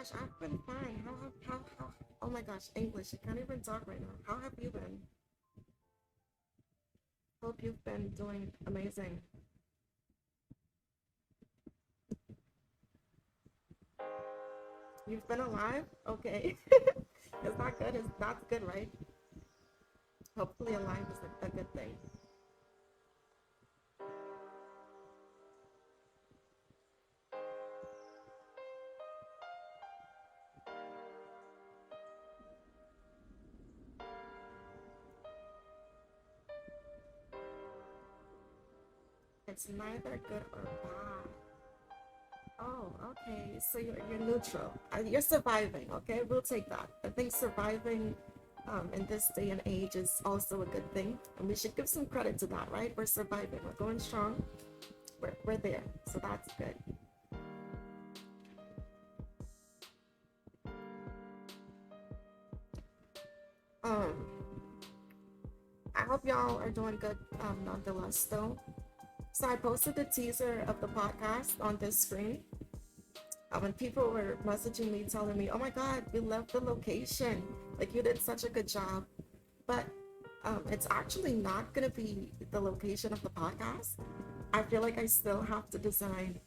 gosh, I've been fine. How, oh my gosh, English. I can't even talk right now. How have you been? Hope you've been doing amazing. You've been alive? Okay. Is that good? That's good, right? Hopefully alive is a good thing. It's neither good or bad. Oh, okay. So you're neutral. You're surviving, okay? We'll take that. I think surviving in this day and age is also a good thing. And we should give some credit to that, right? We're surviving. We're going strong. We're there. So that's good. Um, I hope y'all are doing good nonetheless, though. So I posted the teaser of the podcast on this screen. And people were messaging me, telling me, "Oh my God, we love the location. Like you did such a good job." But it's actually not gonna be the location of the podcast. I feel like I still have to design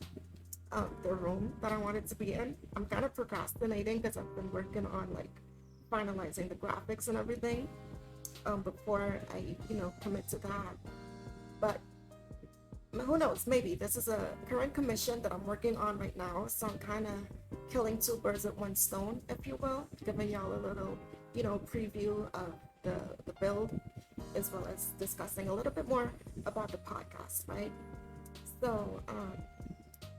the room that I wanted to be in. I'm kind of procrastinating because I've been working on like finalizing the graphics and everything before I, commit to that. But who knows? Maybe this is a current commission that I'm working on right now, so I'm kind of killing two birds with one stone, if you will, giving y'all a little, preview of the build, as well as discussing a little bit more about the podcast, right? So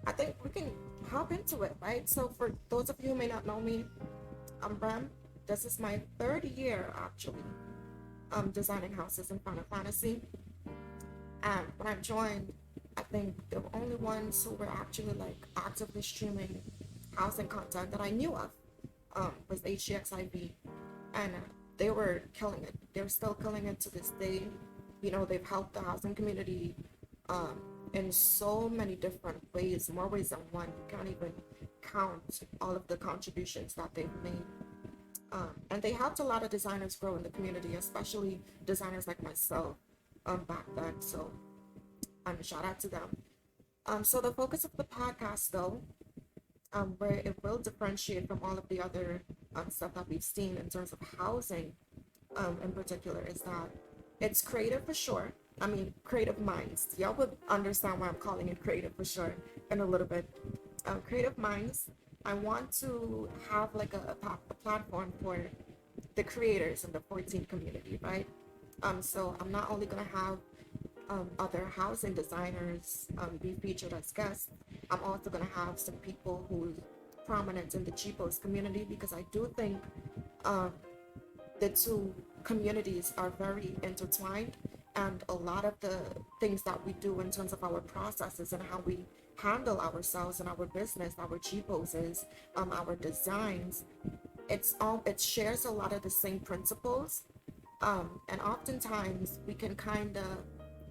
I think we can hop into it, right? So for those of you who may not know me, I'm Ram. This is my third year actually designing houses in Final Fantasy. And when I joined, I think the only ones who were actually like actively streaming housing content that I knew of was ffxiv, and they were killing it. They're still killing it to this day. They've helped the housing community um, in so many different ways, more ways than one. You can't even count all of the contributions that they've made. And they helped a lot of designers grow in the community, especially designers like myself back then. So shout out to them. So the focus of the podcast, though, where it will differentiate from all of the other stuff that we've seen in terms of housing, in particular, is that it's creative for sure. I mean, creative minds. Y'all would understand why I'm calling it creative for sure in a little bit. Creative minds. I want to have like a platform for the creators in the 14 community, right? So I'm not only gonna have other housing designers be featured as guests. I'm also going to have some people who's prominent in the cheapos community, because I do think um, the two communities are very intertwined, and a lot of the things that we do in terms of our processes and how we handle ourselves and our business, our cheapos is our designs. It shares a lot of the same principles, and oftentimes we can kind of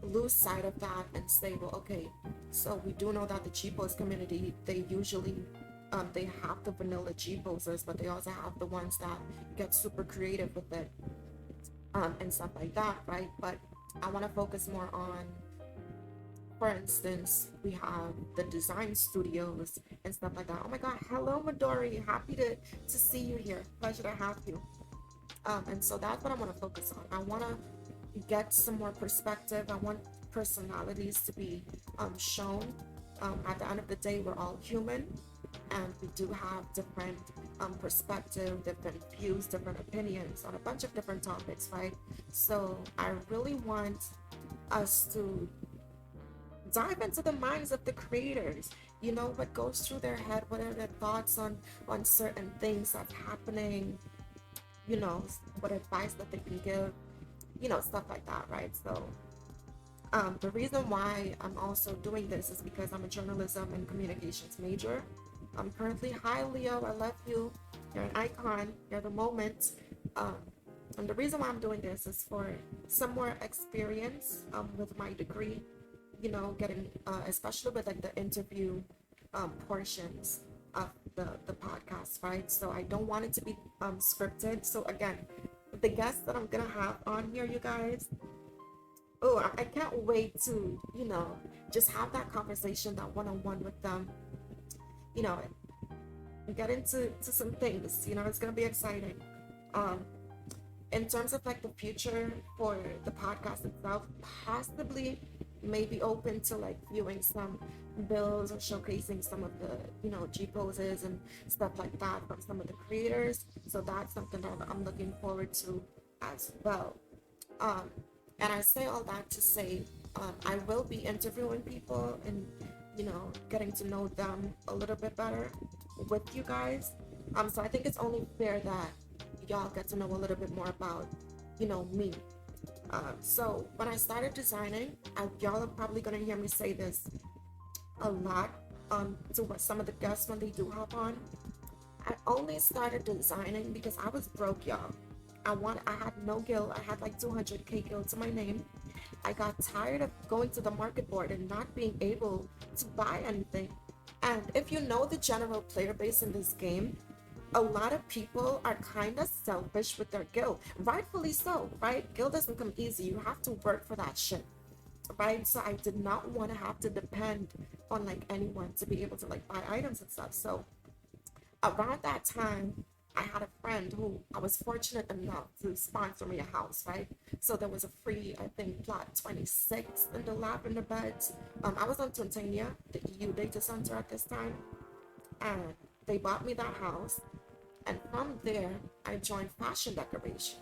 lose sight of that and say, well, okay, so we do know that the cheapos community, they usually they have the vanilla cheaposers, but they also have the ones that get super creative with it, and stuff like that, right? But I want to focus more on, for instance, we have the design studios and stuff like that. Oh my God, hello Midori, happy to see you here. Pleasure to have you. And so that's what I want to focus on. I want to get some more perspective. I want personalities to be shown. At the end of the day, we're all human, and we do have different perspective, different views, different opinions on a bunch of different topics, right? So I really want us to dive into the minds of the creators. What goes through their head, what are their thoughts on certain things that's happening, what advice that they can give, stuff like that, right? So the reason why I'm also doing this is because I'm a journalism and communications major. I'm currently, hi Leo, I love you. You're an icon, you're the moment. Um, and the reason why I'm doing this is for some more experience with my degree, getting, especially with like the interview portions. of the podcast, right? So I don't want it to be scripted. So again, the guests that I'm gonna have on here, you guys, oh, I can't wait to, just have that conversation, that one-on-one with them, you know, get into some things, it's gonna be exciting. Um, in terms of like the future for the podcast itself, possibly maybe open to like viewing some bills or showcasing some of the G poses and stuff like that from some of the creators. So that's something that I'm looking forward to as well. um and I say all that to say, I will be interviewing people and getting to know them a little bit better with you guys. So I think it's only fair that y'all get to know a little bit more about me. So when I started designing, y'all are probably gonna hear me say this a lot to what some of the guests when they do hop on. I only started designing because I was broke, y'all. I had no guild. I had like 200k guild to my name. I got tired of going to the market board and not being able to buy anything. And if you know the general player base in this game, a lot of people are kind of selfish with their guild. Rightfully so, right? Guild doesn't come easy. You have to work for that shit, right? So I did not want to have to depend on like anyone to be able to like buy items and stuff. So around that time, I had a friend who I was fortunate enough to sponsor me a house, right? So there was a free, I think, plot 26 in the lavender beds. I was on Tuntania, the EU data center at this time, and they bought me that house. And from there, I joined fashion decoration.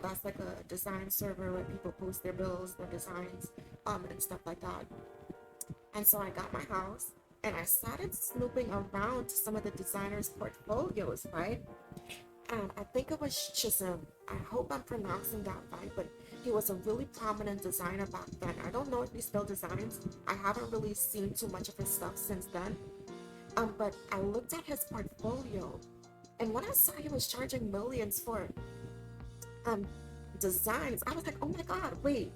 That's like a design server where people post their bills, their designs, and stuff like that. And so I got my house and I started snooping around to some of the designers' portfolios, right? And I think it was Chisholm. I hope I'm pronouncing that right, but he was a really prominent designer back then. I don't know if he still designs. I haven't really seen too much of his stuff since then. But I looked at his portfolio, and when I saw he was charging millions for um designs, I was like, oh my god, wait,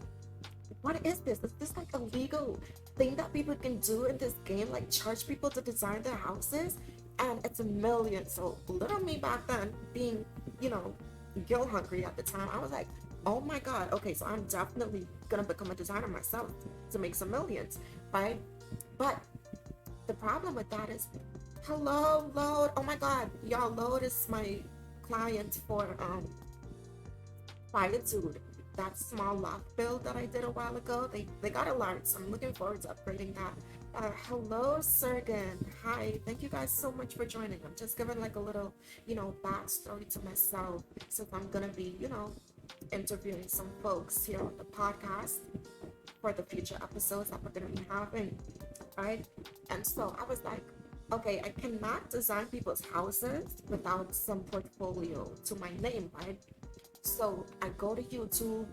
what is this? Is this like a legal thing that people can do in this game? Like charge people to design their houses? And it's a million. So little me back then, being, you know, guild hungry at the time, I was like, oh my god, okay, so I'm definitely gonna become a designer myself to make some millions, right? But the problem with that is, hello, Load. Oh my god, y'all, Load is my client for Quietude, that small loft build that I did a while ago. They got a large, so I'm looking forward to upgrading that. Hello, Sergen. Hi, thank you guys so much for joining. I'm just giving like a little, backstory to myself, since I'm gonna be, interviewing some folks here on the podcast for the future episodes that we're gonna be having, right? And so I was like, okay, I cannot design people's houses without some portfolio to my name, right? So I go to YouTube,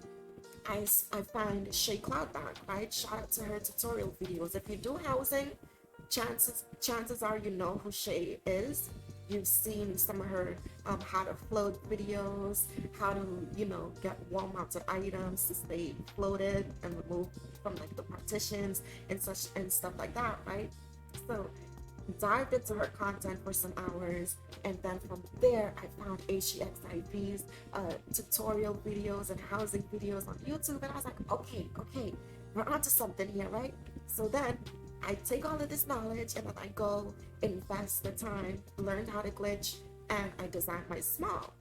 I find Shay Cloudbank, right? Shout out to her tutorial videos. If you do housing, chances are you know who Shay is. You've seen some of her how to float videos, how to get wall mounted items to stay floated and removed from like the partitions and such and stuff like that, right? So dived into her content for some hours, and then from there I found ffxiv's tutorial videos and housing videos on YouTube, and I was like, okay, we're onto something here, right? So then I take all of this knowledge and then I go invest the time, learn how to glitch, and I design my small.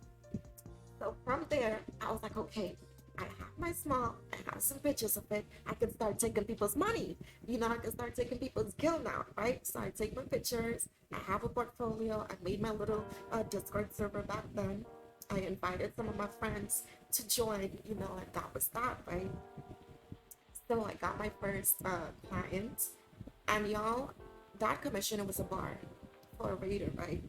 So from there I was like, okay, I have my small, I have some pictures of it. I can start taking people's money. I can start taking people's guild now, right? So I take my pictures, I have a portfolio, I made my little Discord server back then. I invited some of my friends to join, and that was that, right? So I got my first client, and y'all, that commission, it was a bar for a raider, right?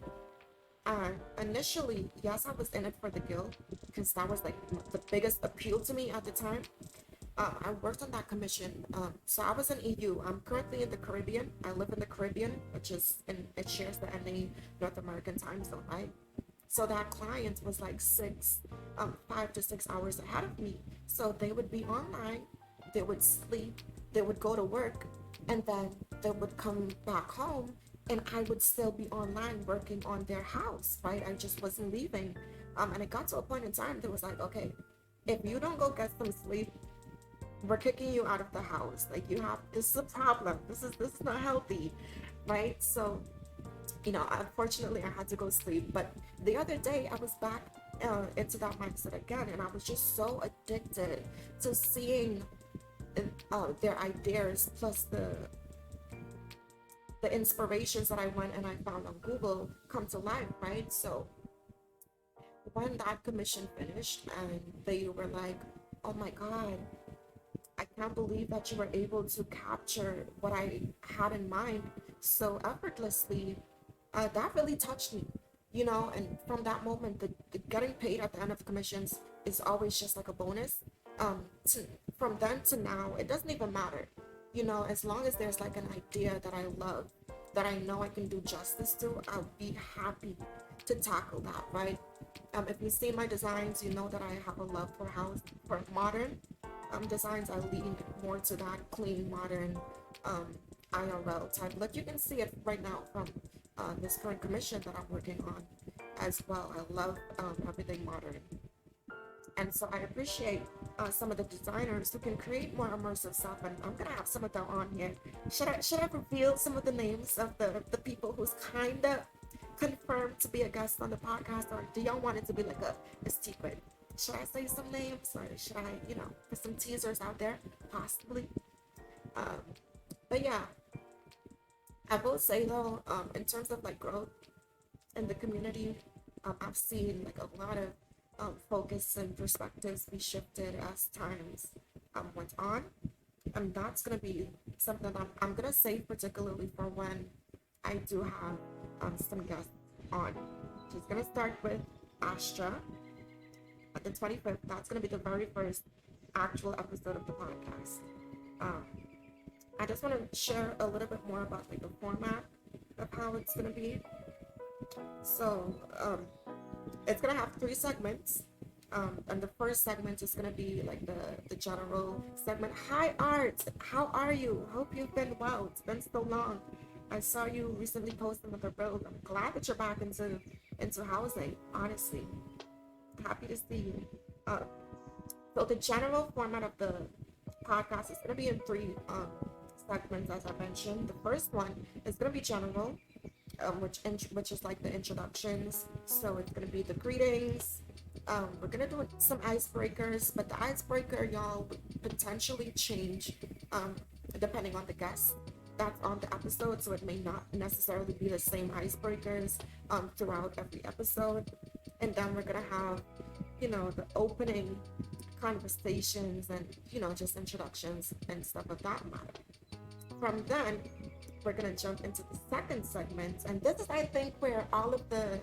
Initially, yes, I was in it for the guild because that was like the biggest appeal to me at the time. I worked on that commission. So I was in EU. I'm currently in the Caribbean. I live in the Caribbean, which is it shares the NA North American time zone, right? So that client was like 5 to 6 hours ahead of me. So they would be online, they would sleep, they would go to work, and then they would come back home and I would still be online working on their house, right? I just wasn't leaving. And it got to a point in time that was like, okay, if you don't go get some sleep, we're kicking you out of the house. Like, you have, this is a problem. This is not healthy, right? So, unfortunately, I had to go sleep. But the other day, I was back into that mindset again, and I was just so addicted to seeing their ideas, plus the inspirations that I went and I found on Google come to life, right? So when that commission finished and they were like, oh my God, I can't believe that you were able to capture what I had in mind so effortlessly, that really touched me, and from that moment, the getting paid at the end of commissions is always just like a bonus. To, from then to now, it doesn't even matter, as long as there's like an idea that I love, that I know I can do justice to, I'll be happy to tackle that, right? If you see my designs, you know that I have a love for modern designs. I lean more to that clean, modern, um, IRL type. Like, you can see it right now from this current commission that I'm working on as well. I love everything modern. And so I appreciate some of the designers who can create more immersive stuff, and I'm gonna have some of them on here. Should I reveal some of the names of the people who's kind of confirmed to be a guest on the podcast, or do y'all want it to be like a secret? Should I say some names, or should I, put some teasers out there? Possibly. Um, but yeah, I will say though, in terms of like growth in the community, I've seen like a lot of focus and perspectives be shifted as times went on. And that's going to be something that I'm going to save particularly for when I do have some guests on. She's going to start with Astra at the 25th. That's going to be the very first actual episode of the podcast. Um, I just want to share a little bit more about like the format of how it's going to be. So it's gonna have three segments. And the first segment is gonna be like the general segment. Hi Art, how are you? Hope you've been well. It's been so long. I saw you recently post another build. I'm glad that you're back into housing. Honestly, happy to see you. So the general format of the podcast is gonna be in three segments, as I mentioned. The first one is gonna be general, which is like the introductions. So it's gonna be the greetings. We're gonna do some icebreakers, but the icebreaker, y'all, would potentially change depending on the guest that's on the episode. So it may not necessarily be the same icebreakers throughout every episode. And then we're gonna have, the opening conversations and just introductions and stuff of that matter. From then, we're gonna jump into the second segment, and this is, I think, where all of the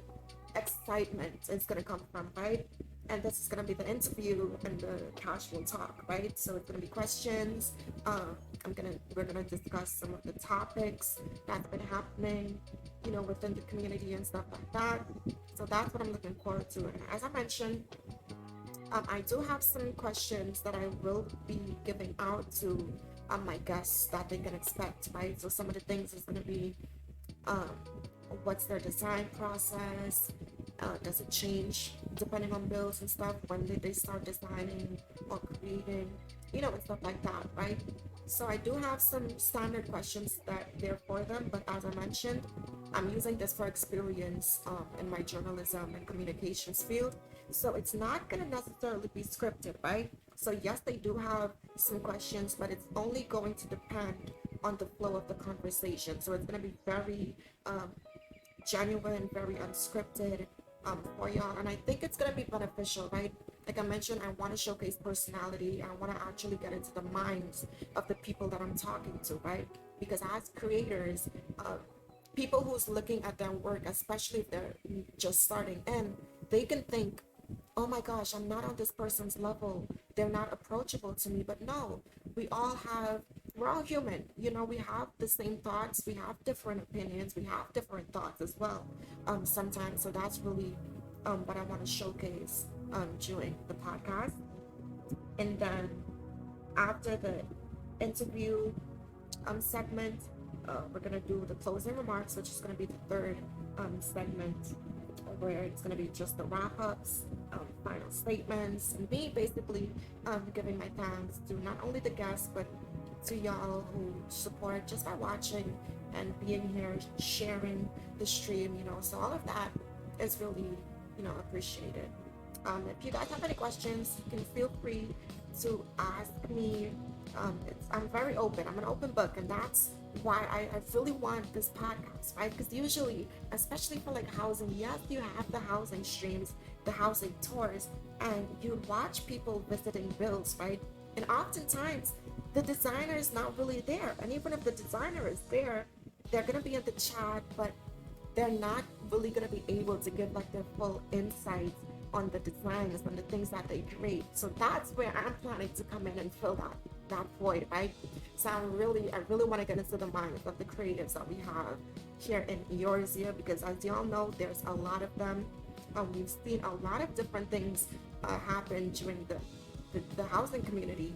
excitement is gonna come from, right? And this is gonna be the interview and the casual talk, right? So it's gonna be questions. We're gonna discuss some of the topics that's been happening, within the community and stuff like that. So that's what I'm looking forward to. And as I mentioned, I do have some questions that I will be giving out to my guests that they can expect, right? So some of the things is going to be um, what's their design process? Does it change depending on bills and stuff? When did they start designing or creating, and stuff like that, right? So I do have some standard questions that they're for them, but as I mentioned, I'm using this for experience in my journalism and communications field. So it's not going to necessarily be scripted, right? So yes, they do have some questions, but it's only going to depend on the flow of the conversation. So it's going to be very genuine, very unscripted for y'all. And I think it's going to be beneficial, right? Like I mentioned, I want to showcase personality. I want to actually get into the minds of the people that I'm talking to, right? Because as creators, people who's looking at their work, especially if they're just starting in, they can think, oh my gosh, I'm not on this person's level. They're not approachable to me. But no, we're all human. We have the same thoughts. We have different opinions. We have different thoughts as well sometimes. So that's really what I want to showcase during the podcast. And then after the interview segment, We're gonna do the closing remarks, which is gonna be the third segment, where it's gonna be just the wrap-ups, final statements, and me basically giving my thanks to not only the guests but to y'all who support just by watching and being here, sharing the stream. So all of that is really appreciated. If you guys have any questions, you can feel free to ask me. I'm very open. I'm an open book, and that's why I really want this podcast, right? Because usually, especially for like housing, yes, you have the housing streams, the housing tours, and you watch people visiting builds, right? And oftentimes, the designer is not really there. And even if the designer is there, they're gonna be in the chat, but they're not really going to be able to give like their full insights on the designs and the things that they create. So that's where I'm planning to come in and fill that void, right? So I really want to get into the minds of the creatives that we have here in Eorzea, because as y'all know, there's a lot of them. We've seen a lot of different things happen during the housing community,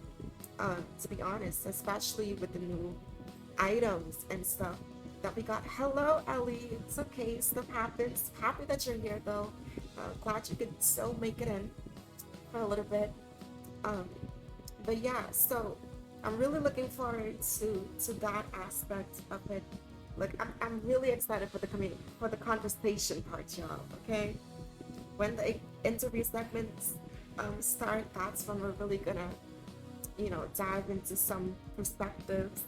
to be honest, especially with the new items and stuff that we got. Hello, Ellie. It's okay. Stuff happens. Happy that you're here, though. Glad you could still make it in for a little bit. But yeah, so I'm really looking forward to that aspect of it. Like I'm really excited for the community, for the conversation part, y'all. Okay, when the interview segments start, that's when we're really gonna dive into some perspectives,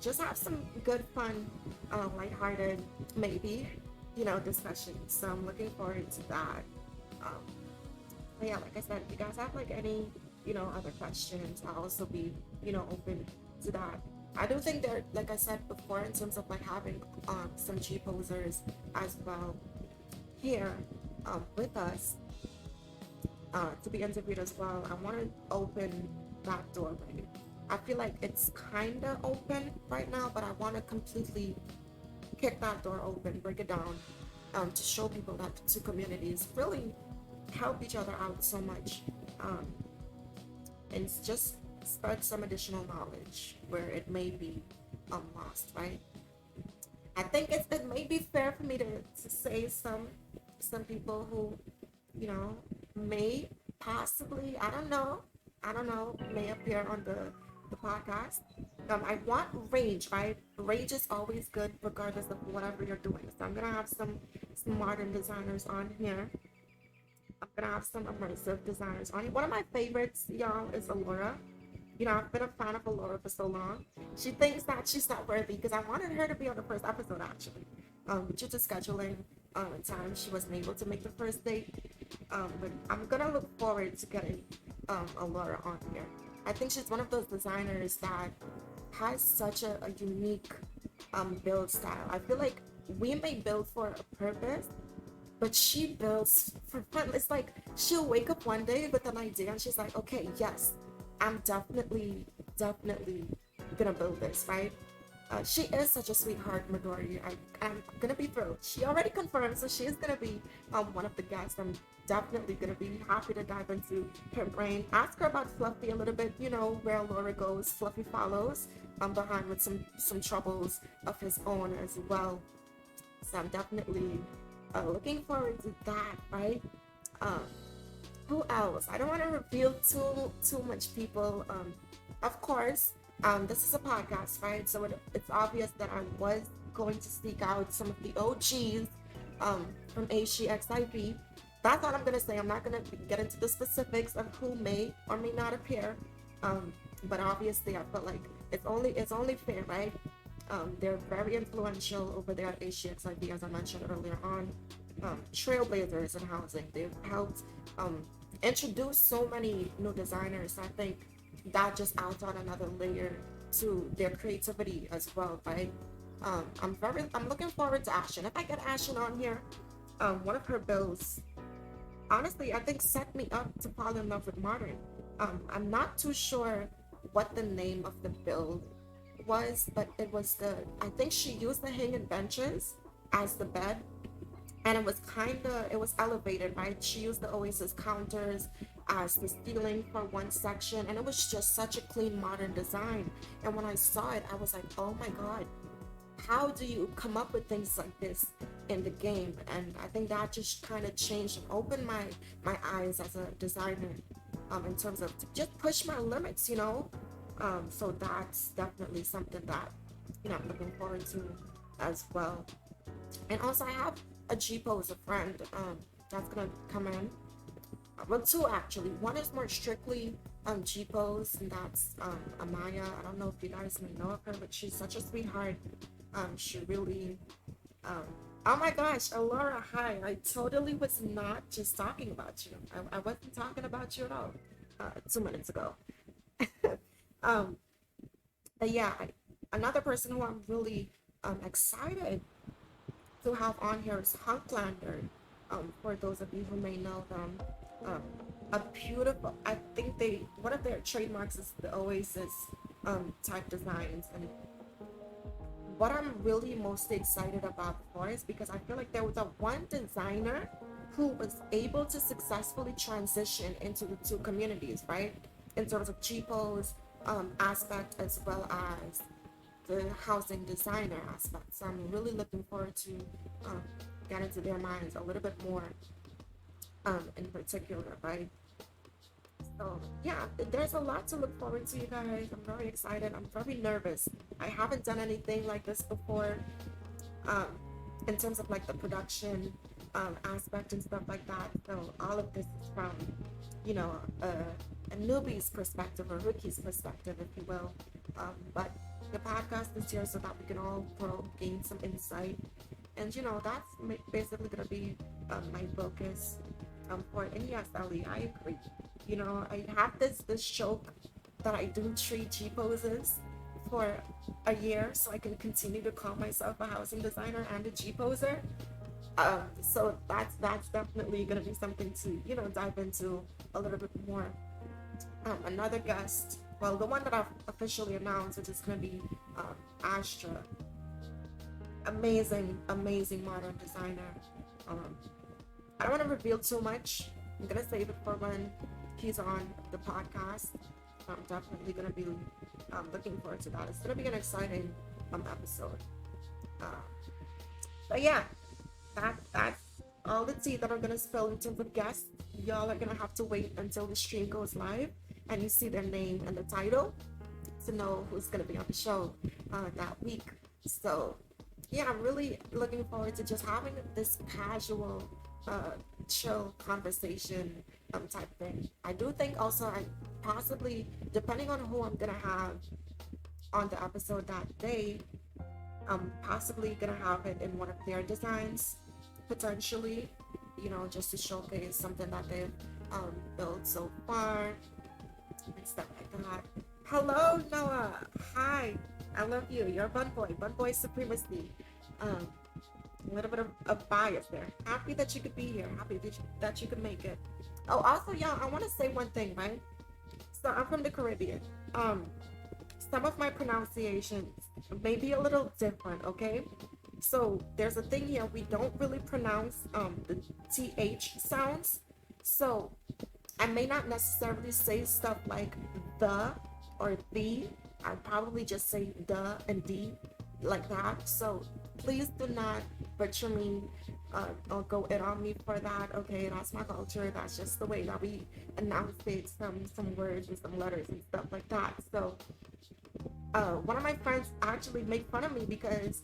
just have some good, fun, lighthearted, maybe, discussions. So I'm looking forward to that. Um, but yeah, like I said, if you guys have like any, other questions, I'll also be, open to that. I do think that, like I said before, in terms of like having some G posers as well here with us to be interviewed as well. I want to open that doorway. I feel like it's kind of open right now, but I want to completely kick that door open, break it down, to show people that the two communities really help each other out so much, and just spread some additional knowledge where it may be lost, right? I think it may be fair for me to say some people who, may possibly, I don't know, may appear on the podcast. I want range, right? Range is always good regardless of whatever you're doing. So I'm gonna have some modern designers on here. I'm gonna have some immersive designers on here. One of my favorites, y'all, is Alora. I've been a fan of Alora for so long. She thinks that she's not worthy because I wanted her to be on the first episode actually. Due to scheduling time, she wasn't able to make the first date. But I'm gonna look forward to getting Alora on here. I think she's one of those designers that has such a unique build style. I feel like we may build for a purpose, but she builds for fun. It's like she'll wake up one day with an idea and she's like, okay, yes, I'm definitely gonna build this, right? She is such a sweetheart, Midori. I'm gonna be thrilled. She already confirmed, so she is gonna be one of the guests. I'm definitely gonna be happy to dive into her brain. Ask her about Fluffy a little bit. Where Laura goes, Fluffy follows behind with some troubles of his own as well. So I'm definitely looking forward to that, right? Who else? I don't want to reveal too much people. Of course, this is a podcast, right? So it's obvious that I was going to seek out some of the OGs from ffxiv. That's all I'm gonna say. I'm not gonna get into the specifics of who may or may not appear. But obviously, I felt like it's only fair, right? They're very influential over there at ffxiv, as I mentioned earlier on. Trailblazers in housing. They've helped introduce so many new designers. I think that just adds on another layer to their creativity as well, right? I'm looking forward to Ashen. If I get Ashen on here, one of her builds, honestly, I think set me up to fall in love with modern. I'm not too sure what the name of the build was, but I think she used the hanging benches as the bed, and it was elevated, right? She used the Oasis counters as the ceiling for one section, and it was just such a clean modern design. And when I saw it, I was like, oh my god, how do you come up with things like this in the game? And I think that just kind of changed and opened my eyes as a designer, in terms of just push my limits, so that's definitely something that I'm looking forward to as well. And also I have a G-pose, a friend, that's gonna come in. Well, two actually. One is more strictly G-pose, and that's Amaya. I don't know if you guys may know of her, but she's such a sweetheart. She really um, oh my gosh, Alora, hi. I totally was not just talking about you. I wasn't talking about you at all 2 minutes ago. um, but yeah, another person who I'm really excited to have on here is Hunklander. For those of you who may know them, um, a beautiful. I think one of their trademarks is the Oasis type designs, and what I'm really most excited about for is because I feel like there was a one designer who was able to successfully transition into the two communities, right? In terms of cheapos aspect as well as the housing designer aspect. So I'm really looking forward to um, get into their minds a little bit more in particular, right? So yeah, there's a lot to look forward to, you guys. I'm very excited. I'm very nervous. I haven't done anything like this before, um, in terms of like the production aspect and stuff like that. So all of this is from, you know, a newbie's perspective or rookie's perspective, if you will. But the podcast is here so that we can all grow, gain some insight, and that's basically gonna be my focus for NESLE. I agree. I have this joke that I do 3G poses for a year so I can continue to call myself a housing designer and a G poser. So that's definitely gonna be something to dive into a little bit more. Another guest, well, the one that I've officially announced, which is gonna be Astra. Amazing modern designer. Um, I don't want to reveal too much. I'm gonna save it for when he's on the podcast. I'm definitely gonna be looking forward to that. It's gonna be an exciting episode. Uh, but yeah, that's all the tea that I'm gonna spill in terms of guests. Y'all are gonna have to wait until the stream goes live and you see their name and the title to know who's gonna be on the show that week. So yeah, I'm really looking forward to just having this casual, chill conversation type thing. I do think also I possibly, depending on who I'm gonna have on the episode that day, I'm possibly gonna have it in one of their designs, potentially, just to showcase something that they've built so far and stuff like that. Hello, Noah. Hi. I love you. You're a Bun Boy supremacy. Um, a little bit of bias there. Happy that you could be here. Happy that you could make it. Oh, also, y'all, I want to say one thing, right? So I'm from the Caribbean. Some of my pronunciations may be a little different, okay? So there's a thing here. We don't really pronounce the TH sounds. So I may not necessarily say stuff like the or the. I'd probably just say the and the like that. So please do not butcher me or go in on me for that. Okay, that's my culture. That's just the way that we enunciate some words and some letters and stuff like that. So one of my friends actually make fun of me because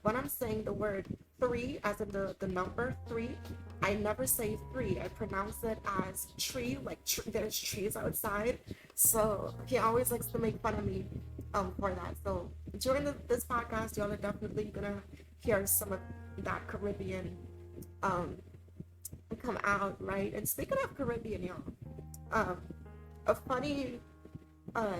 when I'm saying the word three, as in the number three, I never say three. I pronounce it as tree, like there's trees outside. So he always likes to make fun of me for that. So during this podcast, y'all are definitely gonna hear some of that Caribbean come out, right? And speaking of Caribbean, y'all, a funny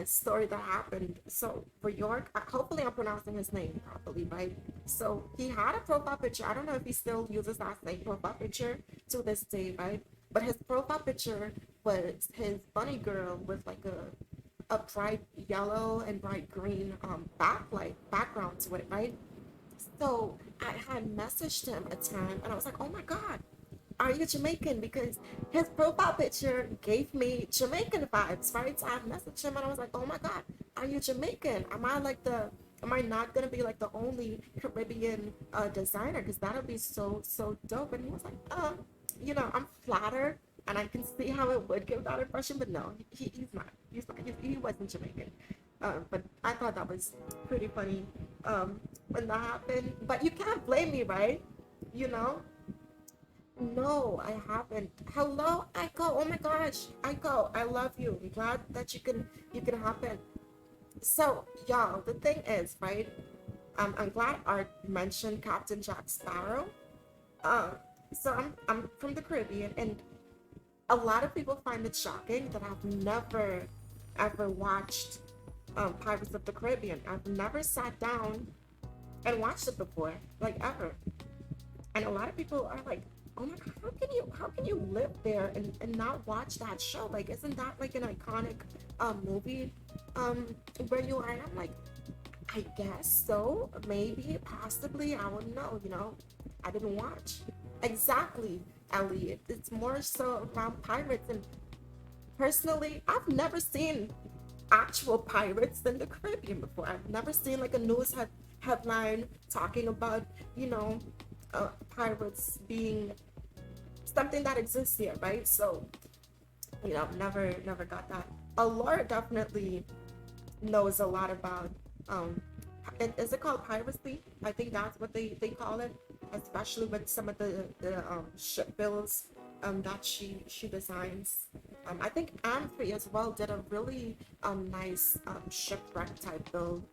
story that happened. So for York, hopefully I'm pronouncing his name properly, right? So he had a profile picture. I don't know if he still uses that same profile picture to this day, right? But his profile picture was his bunny girl with like a bright yellow and bright green background to it, right? So I had messaged him a time and I was like, oh my God, are you Jamaican? Because his profile picture gave me Jamaican vibes, right? So I messaged him and I was like, oh my God, are you Jamaican? Am I like the am I not gonna be like the only Caribbean designer? Because that'll be so dope. And he was like, I'm flattered, and I can see how it would give that impression, but no, he's not. He's not. He wasn't Jamaican. But I thought that was pretty funny when that happened. But you can't blame me, right? You know? No, I haven't. Hello, Echo. Oh my gosh, Echo, I love you. I'm glad that you can happen. So, y'all, the thing is, right? I'm glad Art mentioned Captain Jack Sparrow. Uh, so I'm from the Caribbean, and a lot of people find it shocking that I've never ever watched Pirates of the Caribbean. I've never sat down and watched it before, like ever. And a lot of people are like, oh my god, how can you live there and not watch that show? Like, isn't that like an iconic movie where you are? And I'm like, I guess so, maybe, possibly, I wouldn't know. I didn't watch. Exactly, Ellie. It's more so around pirates, and personally, I've never seen actual pirates in the Caribbean before. I've never seen like a headline talking about, you know, pirates being something that exists here, right? So, never got that. Allure definitely knows a lot about um is it called piracy? I think that's what they call it, especially with some of the ship builds that she designs. I think Amphi as well did a really nice shipwreck type build.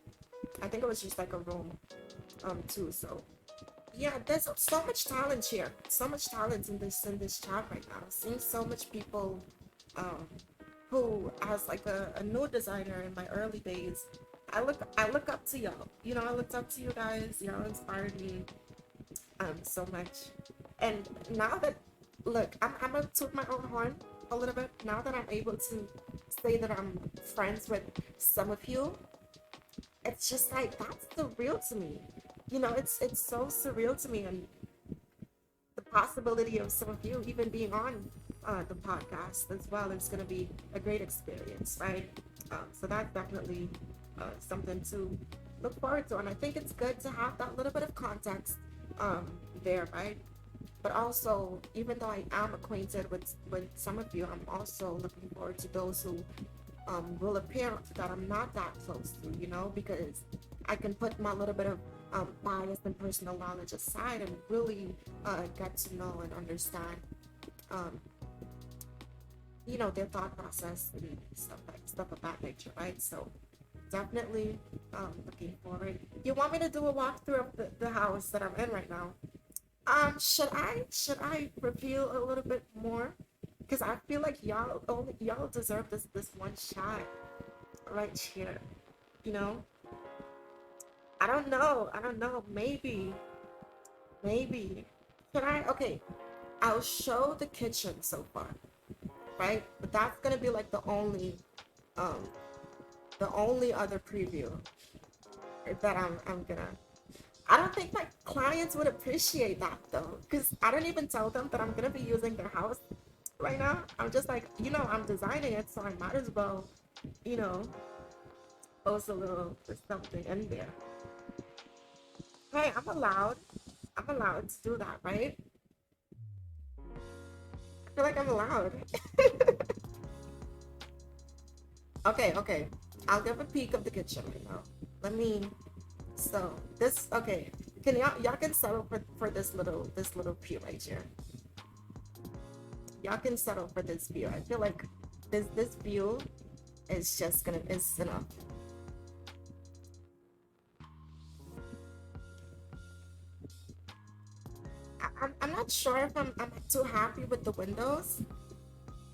I think it was just like a room too. So yeah, there's so much talent here, so much talent in this chat right now. Seeing so much people um who, as like a new designer in my early days, I look up to y'all. I looked up to you guys. Y'all inspired me so much. And now that, look, I'm gonna toot my own horn a little bit. Now that I'm able to say that I'm friends with some of you, it's just like that's surreal to me. It's so surreal to me, and the possibility of some of you even being on the podcast as well is going to be a great experience, right? So that's definitely something to look forward to, and I think it's good to have that little bit of context there, right? But also, even though I am acquainted with some of you, I'm also looking forward to those who will appear that I'm not that close to, because I can put my little bit of bias and personal knowledge aside and really get to know and understand, um, their thought process and stuff of that nature, right? So definitely looking forward. You want me to do a walkthrough of the house that I'm in right now? Should I reveal a little bit more? Because I feel like y'all deserve this one shot right here. You know, I don't know. Maybe. Can I? Okay, I'll show the kitchen so far, right? But that's gonna be like um, the only other preview that I'm gonna. I don't think my clients would appreciate that though, because I don't even tell them that I'm gonna be using their house right now. I'm just like, I'm designing it, so I might as well, you know, post a little something in there. Hey, I'm allowed to do that, right? I feel like I'm allowed. Okay. I'll give a peek of the kitchen right now. Let me. So this, okay. Can y'all can settle for this little view right here. Y'all can settle for this view. I feel like this view is just gonna is enough. I'm not sure if I'm too happy with the windows.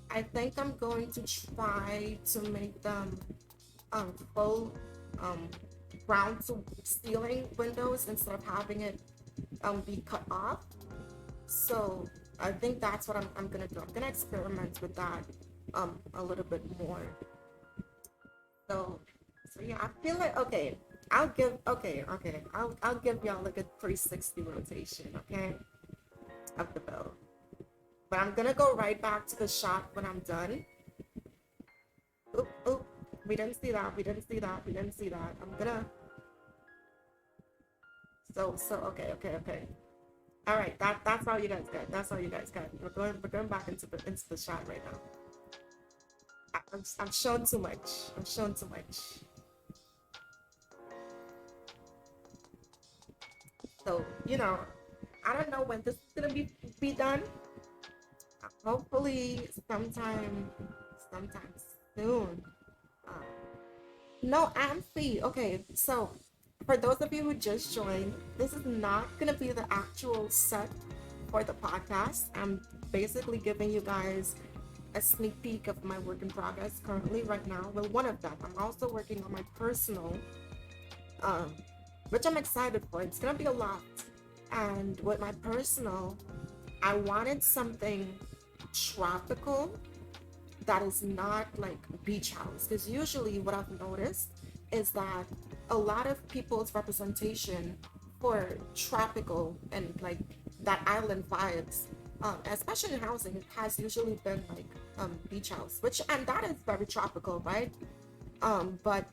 I think I'm going to try to make them full um ground to ceiling windows instead of having it be cut off. So I think that's what I'm gonna do. I'm gonna experiment with that a little bit more. So yeah, I feel like okay. I'll give y'all like a 360 rotation, okay, of the build. But I'm gonna go right back to the shot when I'm done. Oop, oop. We didn't see that. We didn't see that. We didn't see that. I'm gonna Okay. All right, that's all you guys got. That's all you guys got. We're going back into the shot right now. I'm showing too much. I'm showing too much. So I don't know when this is gonna be done. Hopefully sometime soon. Uh, no, Amphi. Okay, so for those of you who just joined, this is not gonna be the actual set for the podcast. I'm basically giving you guys a sneak peek of my work in progress currently right now. Well, one of them. I'm also working on my personal, um, which I'm excited for. It's gonna be a lot. And with my personal, I wanted something tropical that is not like beach house, because usually what I've noticed is that a lot of people's representation for tropical and like that island vibes, especially in housing, it has usually been like beach house, which and that is very tropical, right? But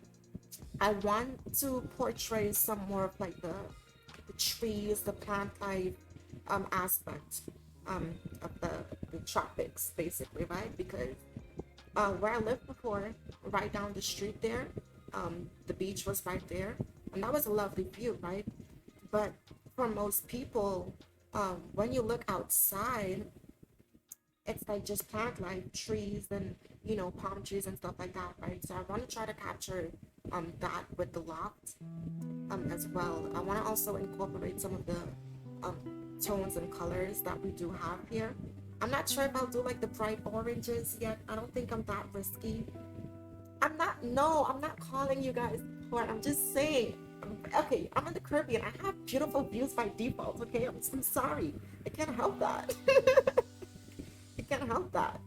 I want to portray some more of like the trees, the plant life aspect of the tropics, basically, right? Because where I lived before, right down the street there, the beach was right there, and that was a lovely view, right? But for most people, when you look outside, it's like just plant life, trees, and palm trees and stuff like that, right? So I want to try to capture that with the loft as well. I want to also incorporate some of the um, tones and colors that we do have here. I'm not sure if I'll do like the bright oranges yet. I don't think I'm that risky. I'm not, no, I'm not calling you guys for I'm just saying. Okay, I'm in the Caribbean. I have beautiful views by default, okay? I'm sorry. I can't help that. I can't help that,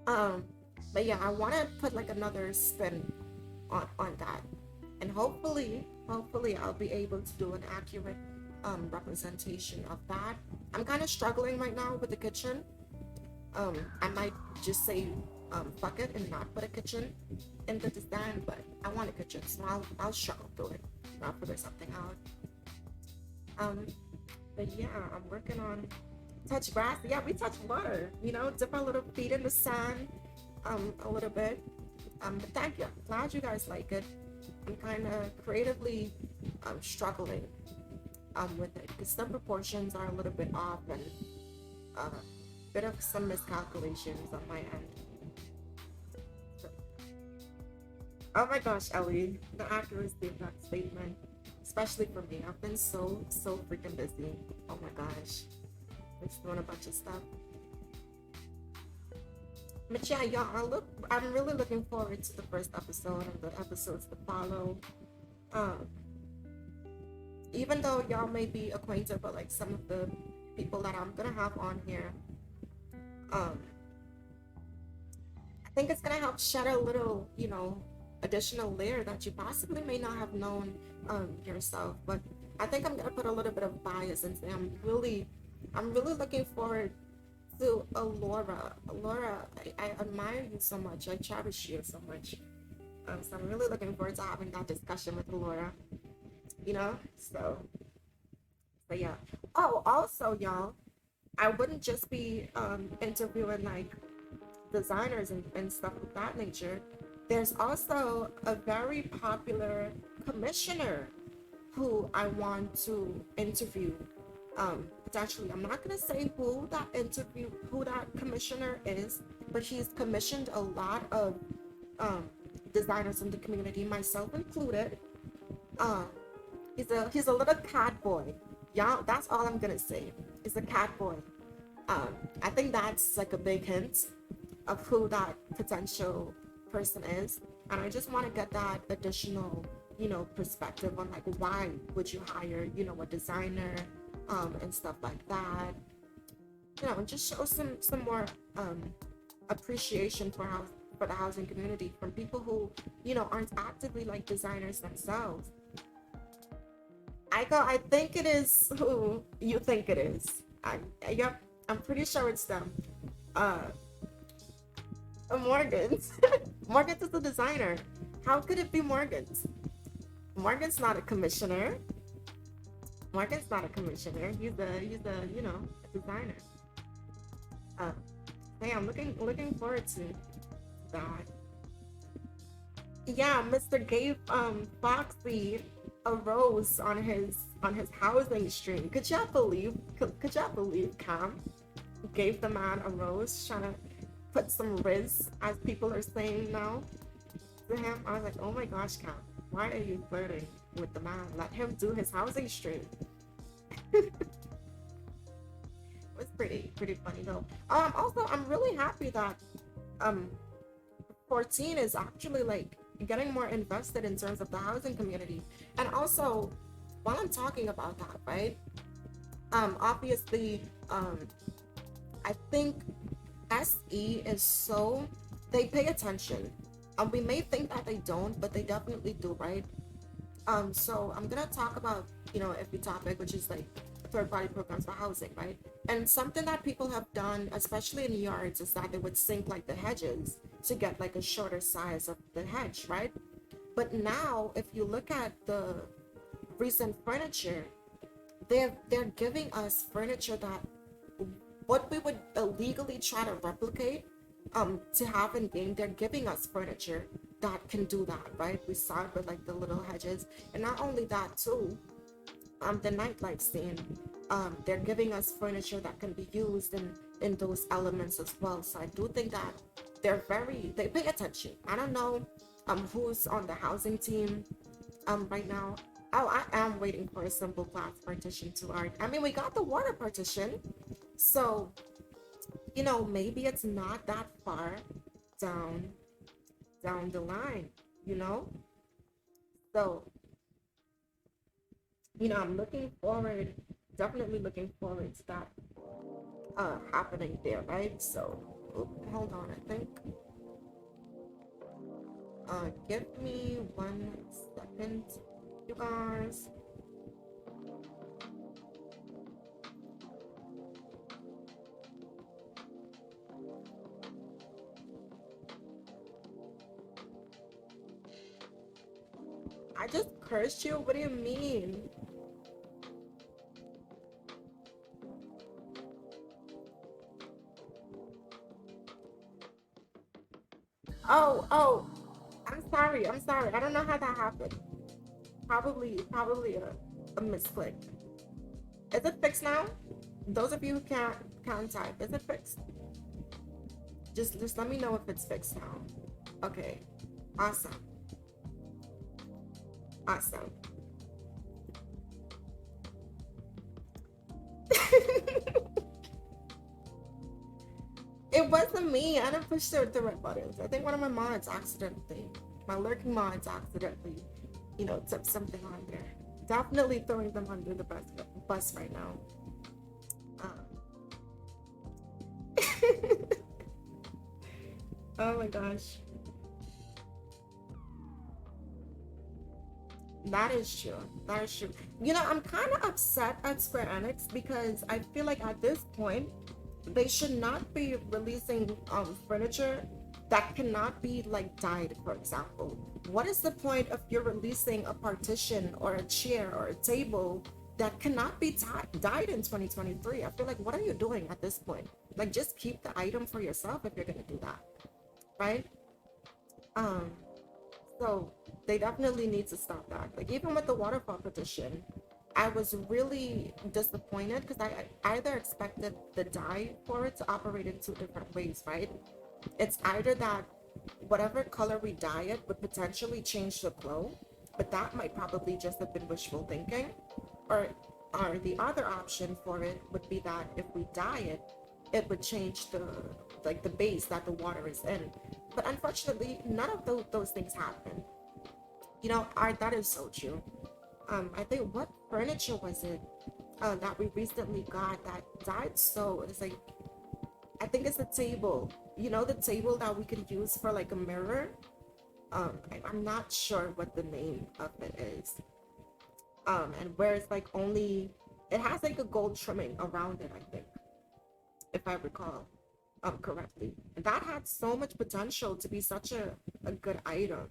um, but yeah, I want to put like another spin on that, and hopefully I'll be able to do an accurate representation of that. I'm kind of struggling right now with the kitchen. I might just say fuck it and not put a kitchen in the design, but I want a kitchen, so I'll struggle through it. I'll figure something out. Um, but yeah, I'm working on touch grass. Yeah, we touch water. Dip our little feet in the sand, a little bit. But thank you. I'm glad you guys like it. I'm kind of creatively struggling with it because some proportions are a little bit off and a bit of some miscalculations on my end. So, oh my gosh, Ellie, the accuracy of that statement, especially for me. I've been so freaking busy. Oh my gosh, just doing a bunch of stuff. But yeah, y'all, I'm really looking forward to the first episode and the episodes to follow. Um, Even though y'all may be acquainted with like some of the people that I'm gonna have on here, um, I think it's gonna help shed a little, additional layer that you possibly may not have known yourself. But I think I'm gonna put a little bit of bias and say I'm really looking forward to Laura. Laura, I admire you so much. I cherish you so much. So I'm really looking forward to having that discussion with Laura. So yeah. Oh, also, y'all, I wouldn't just be interviewing like designers and stuff of that nature. There's also a very popular commissioner who I want to interview. Potentially, I'm not gonna say who that commissioner is, but he's commissioned a lot of um, designers in the community, myself included. Um, he's a little cat boy. Y'all, that's all I'm gonna say. He's a cat boy. I think that's like a big hint of who that potential person is, and I just want to get that additional, perspective on like why would you hire, a designer, and stuff like that. And just show some more appreciation for the housing community from people who, aren't actively like designers themselves. I think it is who you think it is. Yep, I'm pretty sure it's them. Uh, Morgan's. Morgan's is the designer. How could it be Morgan's? Morgan's not a commissioner. Morgan's not a commissioner. He's a a designer. Uh, hey, I'm looking forward to that. Yeah, Mr. gave Foxy a rose on his housing stream. Could y'all believe Cam gave the man a rose trying to put some riz, as people are saying now, to him? I was like, oh my gosh, Cam, why are you flirting with the man? Let him do his housing stream. It was pretty funny though. Also, I'm really happy that um 14 is actually like getting more invested in terms of the housing community. And also, while I'm talking about that, right? Obviously, I think SE is so, they pay attention. We may think that they don't, but they definitely do, right? So I'm gonna talk about, every topic, which is like third party programs for housing, right? And something that people have done, especially in yards, is that they would sink like the hedges to get like a shorter size of the hedge, right? But now, if you look at the recent furniture, they're giving us furniture that what we would illegally try to replicate to have in game, they're giving us furniture that can do that, right? We saw it with like the little hedges. And not only that too, the nightlife scene, they're giving us furniture that can be used in those elements as well. So I do think that they pay attention. I don't know who's on the housing team right now. Oh, I am waiting for a simple class partition to art. I mean, we got the water partition, so maybe it's not that far down the line, you know? So, I'm looking forward, definitely looking forward to that happening there, right? So, hold on, I think. Give me 1 second, you guys. I just cursed you? What do you mean? Oh, I'm sorry. I'm sorry. I don't know how that happened. Probably a misclick. Is it fixed now? Those of you who can't type, is it fixed? Just let me know if it's fixed now. Okay. Awesome. Awesome. It wasn't me. I didn't push the right buttons. I think one of my mods accidentally, my lurking mods accidentally, took something on there. Definitely throwing them under the bus right now. Uh, oh my gosh. That is true. That is true. I'm kind of upset at Square Enix because I feel like at this point, they should not be releasing furniture that cannot be like dyed, for example. What is the point of you're releasing a partition or a chair or a table that cannot be dyed in 2023? I feel like, what are you doing at this point? Like, just keep the item for yourself if you're gonna do that, right? Um, so they definitely need to stop that. Like, even with the waterfall petition, I was really disappointed because I either expected the dye for it to operate in two different ways, right? It's either that whatever color we dye it would potentially change the glow, but that might probably just have been wishful thinking. Or the other option for it would be that if we dye it, it would change the base that the water is in. But unfortunately, none of those things happen. Art, that is so true. I think, what furniture was it that we recently got that died so? It's like, I think it's a table. The table that we could use for like a mirror. I'm not sure what the name of it is. And where it's like only, it has like a gold trimming around it, I think, if I recall correctly. And that had so much potential to be such a good item.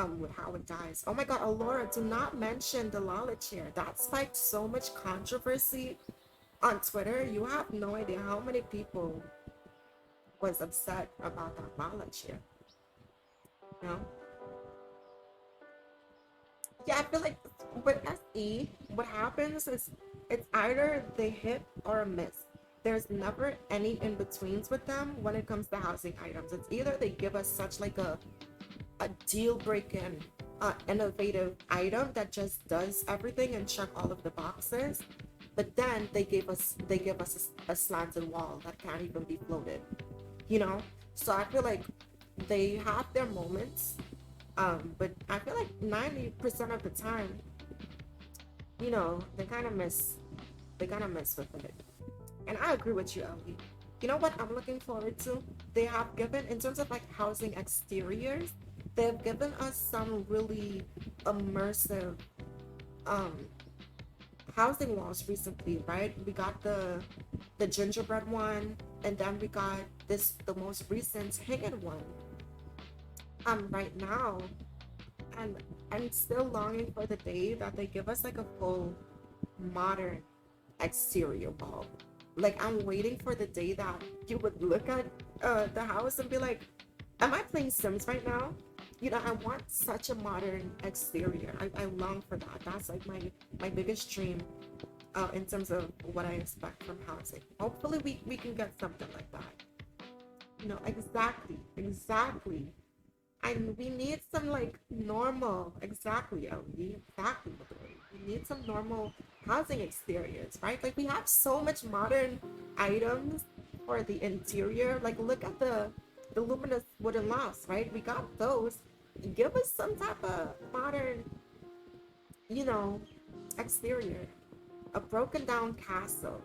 with how it dies. Oh my god, Alora, do not mention the Lala chair. That spiked so much controversy on Twitter. You have no idea how many people was upset about that Lala chair. You know? Yeah, I feel like with SE, what happens is it's either they hit or miss. There's never any in betweens with them when it comes to housing items. It's either they give us such like a deal breaking innovative item that just does everything and check all of the boxes, but then they give us a slanted wall that can't even be floated, you know. So I feel like they have their moments, but I feel like 90% of the time, you know, they kind of miss with it. And I agree with you, Ellie. You know what I'm looking forward to? They have given, in terms of like housing exteriors, they've given us some really immersive um housing walls recently, right? We got the gingerbread one, and then we got the most recent hanging one. Right now, and I'm still longing for the day that they give us like a full modern exterior wall. Like I'm waiting for the day that you would look at the house and be like, "Am I playing Sims right now?" You know, I want such a modern exterior. I long for that. That's like my biggest dream in terms of what I expect from housing. Hopefully, we can get something like that. You know, exactly. And we need some like normal, exactly, Ellie, exactly. We need some normal housing exteriors, right? Like we have so much modern items for the interior. Like look at the luminous wooden lofts, right? We got those. Give us some type of modern, you know, exterior. A broken down castle.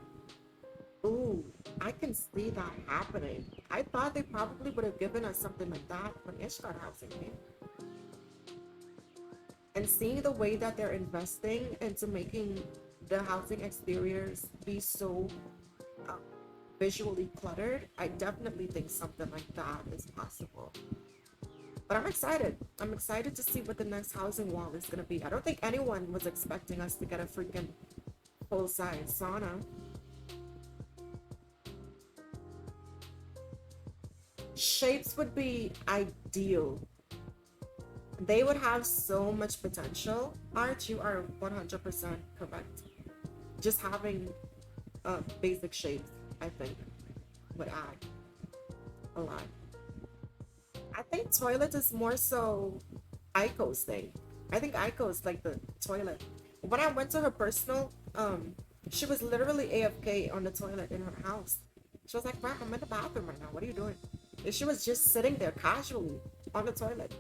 Ooh, I can see that happening. I thought they probably would have given us something like that when Ishtar Housing came. And seeing the way that they're investing into making the housing exteriors be so uh, visually cluttered, I definitely think something like that is possible. But I'm excited. I'm excited to see what the next housing wall is going to be. I don't think anyone was expecting us to get a freaking full-size sauna. Shapes would be ideal. They would have so much potential. Art, you are 100% correct. Just having basic shapes, I think, would add a lot. I think toilet is more so Aiko's thing. I think Aiko's like the toilet. When I went to her personal, she was literally AFK on the toilet in her house. She was like, "Crap, I'm in the bathroom right now. What are you doing?" And she was just sitting there casually on the toilet.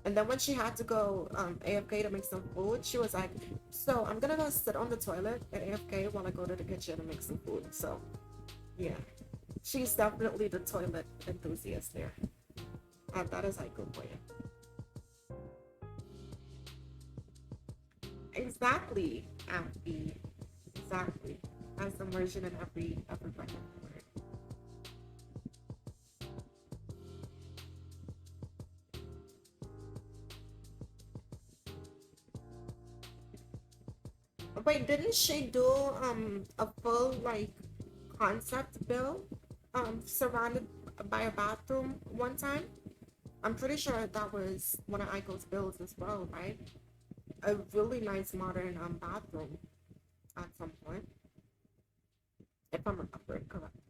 And then when she had to go AFK to make some food, she was like, "So I'm gonna go sit on the toilet at AFK while I go to the kitchen and make some food." So yeah, she's definitely the toilet enthusiast there. And that is like good for you. Exactly, Abby. Exactly. Has immersion in every fucking word. Wait, didn't she do a full like concept build surrounded by a bathroom one time? I'm pretty sure that was one of Aiko's builds as well, right? A really nice modern bathroom at some point, if I'm remembering correctly.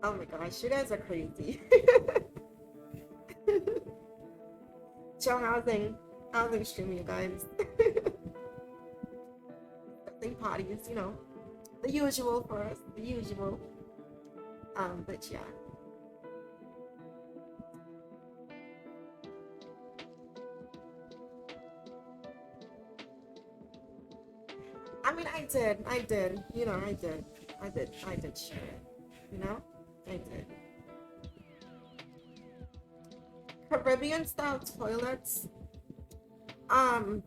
Oh my gosh, you guys are crazy. Chill housing stream, you guys. Birthday parties, you know, the usual for us, the usual. But yeah, I mean, you know, I did share it, you know, I did. Caribbean style toilets. Um,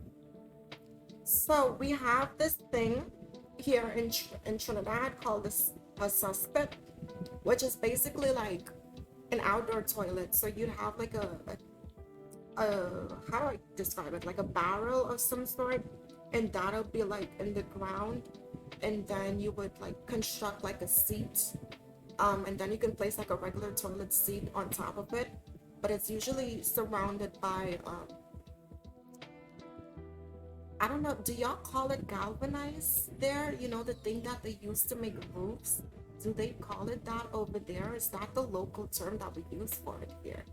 so we have this thing here in Trinidad called this a suspect. which is basically like an outdoor toilet. So you'd have like how do I describe it? Like a barrel of some sort, and that'll be like in the ground, and then you would like construct like a seat, and then you can place like a regular toilet seat on top of it, but it's usually surrounded by I don't know, do y'all call it galvanized there? You know, the thing that they use to make roofs? Do they call it that over there? Is that the local term that we use for it here?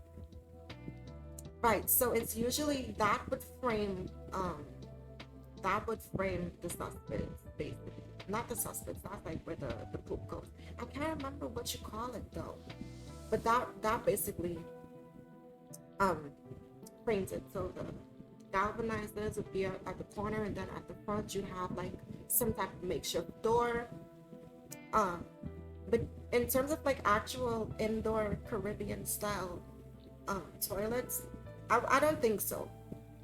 Right, so it's usually that would frame the suspects, basically. Not the suspects, that's like where the poop goes. I can't remember what you call it though. But that basically um frames it. So the galvanizers would be at the corner, and then at the front you have like some type of makeshift door. Um, but in terms of like actual indoor Caribbean style toilets, I don't think so.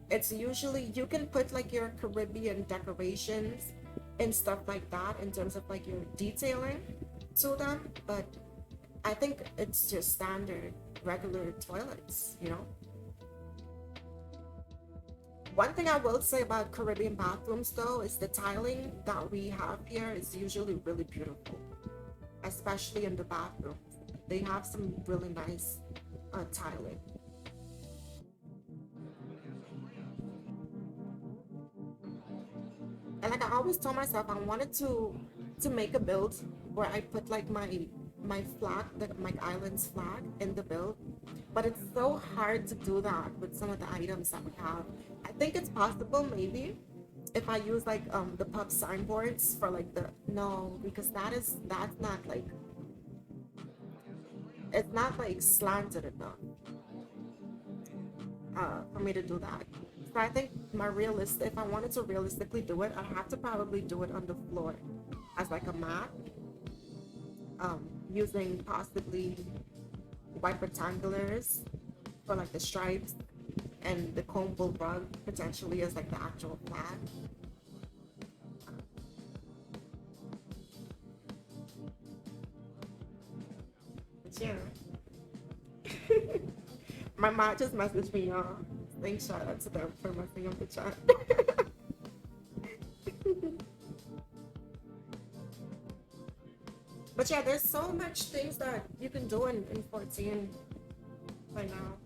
It's usually you can put like your Caribbean decorations and stuff like that in terms of like your detailing to them, but I think it's just standard regular toilets, you know? One thing I will say about Caribbean bathrooms though is the tiling that we have here is usually really beautiful, especially in the bathrooms. They have some really nice tiling. And like I always told myself, I wanted to make a build where I put like my flag, my island's flag in the build, but it's so hard to do that with some of the items that we have. I think it's possible maybe if I use like the pub signboards for like the no, because that's not like it's not like slanted enough for me to do that. So I think if I wanted to realistically do it, I'd have to probably do it on the floor as like a mat, using possibly white rectangulars for like the stripes, and the combo rug potentially as like the actual flag. But yeah, my mom just messaged me, y'all. Thanks, shout out to them for messing up the chat. But yeah, there's so much things that you can do in 14 right now.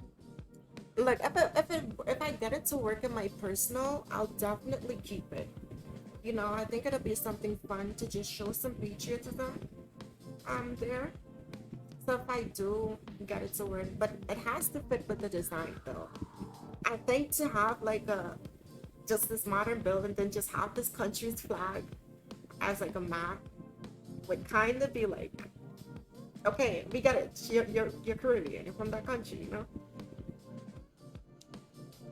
Like if I get it to work in my personal, I'll definitely keep it. You know, I think it'll be something fun to just show some patriotism there. So if I do get it to work, but it has to fit with the design though. I think to have like a just this modern build and then just have this country's flag as like a map would kind of be like, okay, we get it. You're Caribbean. You're from that country, you know.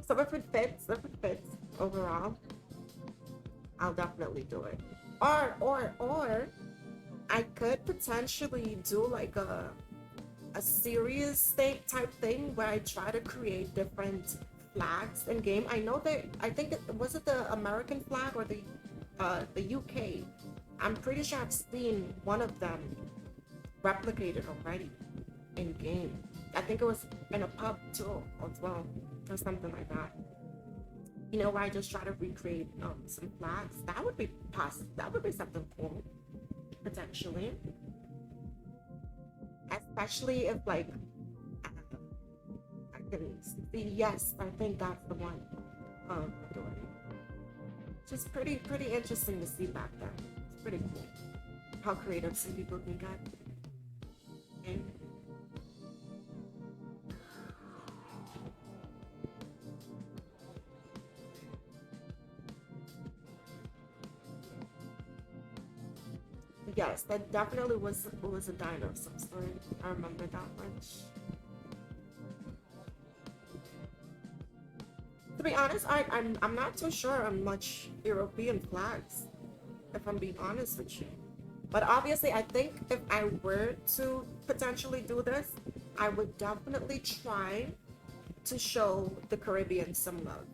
So if it fits overall, I'll definitely do it. Or I could potentially do like a serious state type thing where I try to create different flags in game. I know that I think it was it the American flag or the UK. I'm pretty sure I've seen one of them replicated already in game. I think it was in a pub too as well or something like that. You know, where I just try to recreate some flags. That would be possible. That would be something cool potentially, especially if like I can see. Yes, I think that's the one. Doing. Just pretty interesting to see back then. It's pretty cool how creative some people can get. And yes, that definitely was a diner of some sort. I remember that much. To be honest, I'm not too sure on much European flags, if I'm being honest with you. But obviously, I think if I were to potentially do this, I would definitely try to show the Caribbean some love.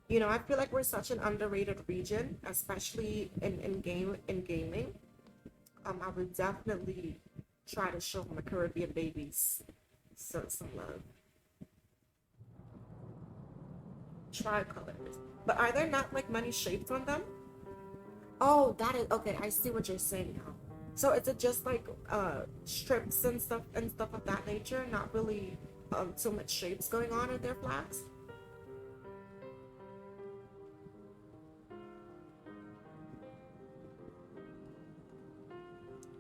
You know, I feel like we're such an underrated region, especially in gaming. I would definitely try to show my Caribbean babies some love. Tricolors. But are there not like many shapes on them? Oh, that is okay. I see what you're saying now. So is it just like strips and stuff of that nature? Not really too much shapes going on in their flags?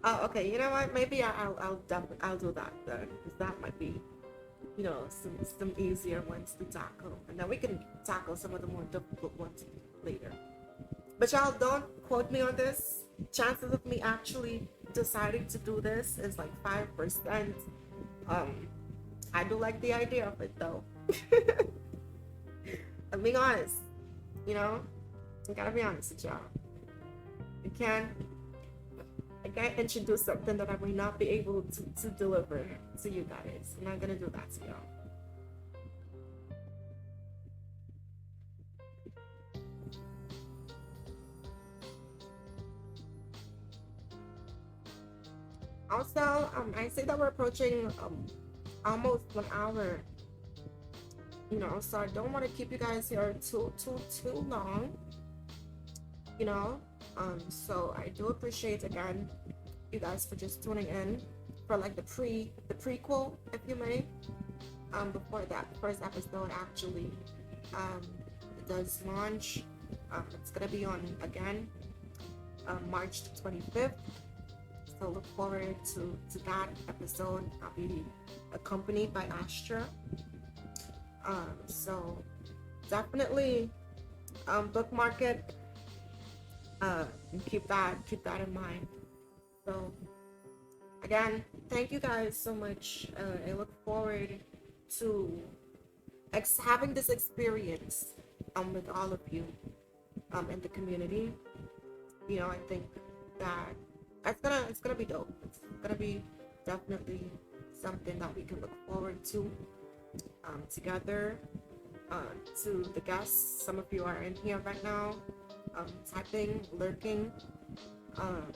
Oh, okay. You know what? Maybe I'll definitely I'll do that then, because that might be, you know, some easier ones to tackle, and then we can tackle some of the more difficult ones later. But y'all don't quote me on this. Chances of me actually deciding to do this is like 5%. Um, I do like the idea of it though. I'm being honest, you know. I gotta be honest with y'all. You can't I can't introduce something that I may not be able to deliver to you guys. I'm not gonna do that to y'all. Also, I say that we're approaching almost 1 hour. You know, so I don't want to keep you guys here too long. You know, so I do appreciate again you guys for just tuning in for like the prequel, if you may, before that first episode actually um does launch. It's gonna be on again March 25th. So look forward to that episode. I'll be accompanied by Astra. So definitely bookmark it. And keep that in mind. So again, thank you guys so much. I look forward to having this experience with all of you in the community. You know, I think that it's gonna be dope. It's gonna be definitely something that we can look forward to together. To the guests, some of you are in here right now, typing, lurking. Um,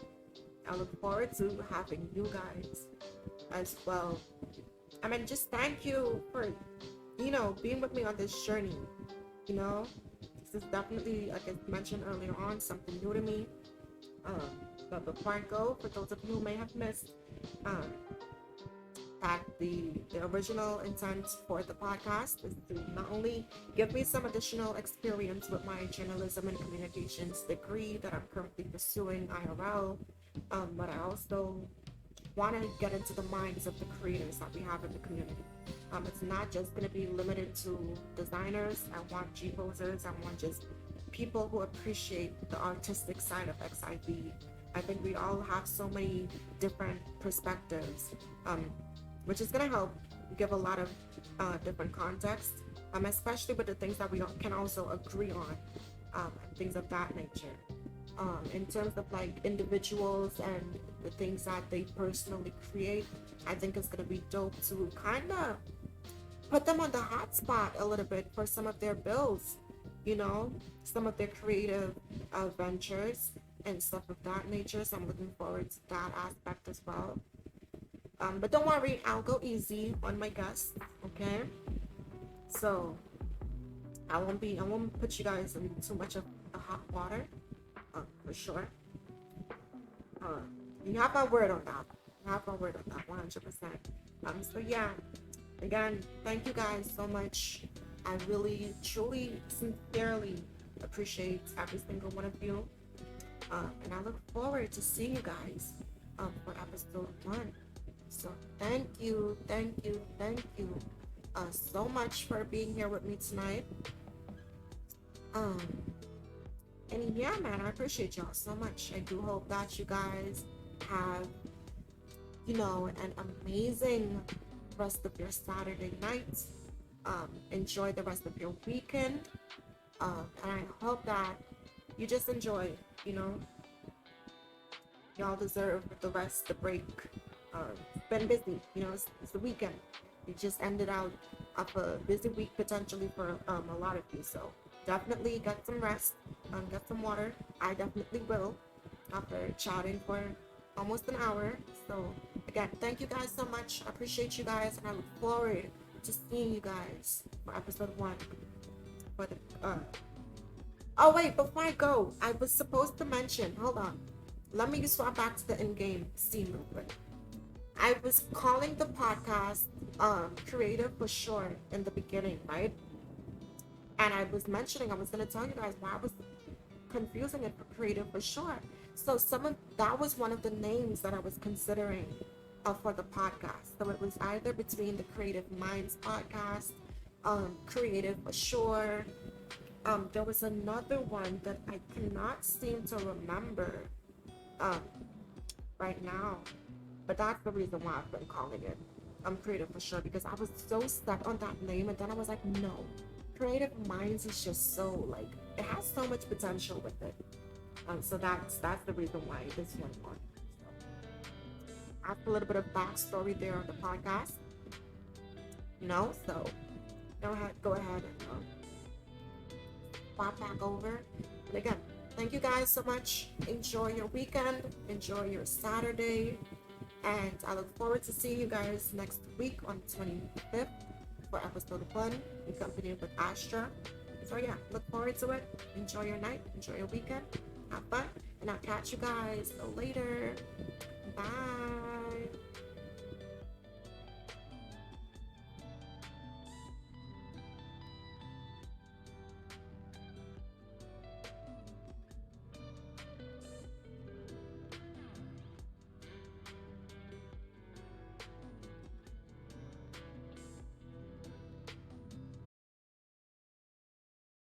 I look forward to having you guys as well. I mean, just thank you for, you know, being with me on this journey. You know, this is definitely, like I mentioned earlier on, something new to me. Um, but before I go, for those of you who may have missed, um, that the original intent for the podcast is to not only give me some additional experience with my journalism and communications degree that I'm currently pursuing IRL, but I also want to get into the minds of the creators that we have in the community. It's not just going to be limited to designers. I want G-posers. I want just people who appreciate the artistic side of XIV. I think we all have so many different perspectives, which is going to help give a lot of different context, especially with the things that we can also agree on, things of that nature. In terms of like individuals and the things that they personally create, I think it's going to be dope to kind of put them on the hot spot a little bit for some of their builds, you know, some of their creative ventures and stuff of that nature. So I'm looking forward to that aspect as well. But don't worry, I'll go easy on my guests, okay? So I won't put you guys in too much of the hot water, for sure. Uh, you have my word on that. You have my word on that, 100%. So yeah, again, thank you guys so much. I really, truly, sincerely appreciate every single one of you. And I look forward to seeing you guys for episode 1. So thank you so much for being here with me tonight. And yeah, man, I appreciate y'all so much. I do hope that you guys have, you know, an amazing rest of your Saturday night. Enjoy the rest of your weekend. And I hope that you just enjoy, you know. Y'all deserve the rest, the break. It's been busy, you know, it's the weekend. You just ended out of a busy week potentially for a lot of you. So definitely get some rest, get some water. I definitely will after chatting for almost an hour. So Again, thank you guys so much. I appreciate you guys, and I look forward to seeing you guys for episode 1. For the oh wait, before I go, I was supposed to mention. Hold on, let me swap back to the in-game scene real quick. I was calling the podcast creative for short in the beginning, right? And I was mentioning, I was gonna tell you guys why I was confusing it for creative for short. So that was one of the names that I was considering for the podcast. So it was either between the Creative Minds podcast, creative for sure. There was another one that I cannot seem to remember um, right now, but that's the reason why I've been calling it creative for sure, because I was so stuck on that name, and then I was like, no, Creative Minds is just so like, it has so much potential with it. So that's the reason why this one won. So that's a little bit of backstory there on the podcast. So go ahead and pop back over. And again, thank you guys so much. Enjoy your weekend. Enjoy your Saturday. And I look forward to seeing you guys next week on the 25th for episode 1 in company with Astra. So yeah, look forward to it. Enjoy your night. Enjoy your weekend. Have fun. And I'll catch you guys later. Bye.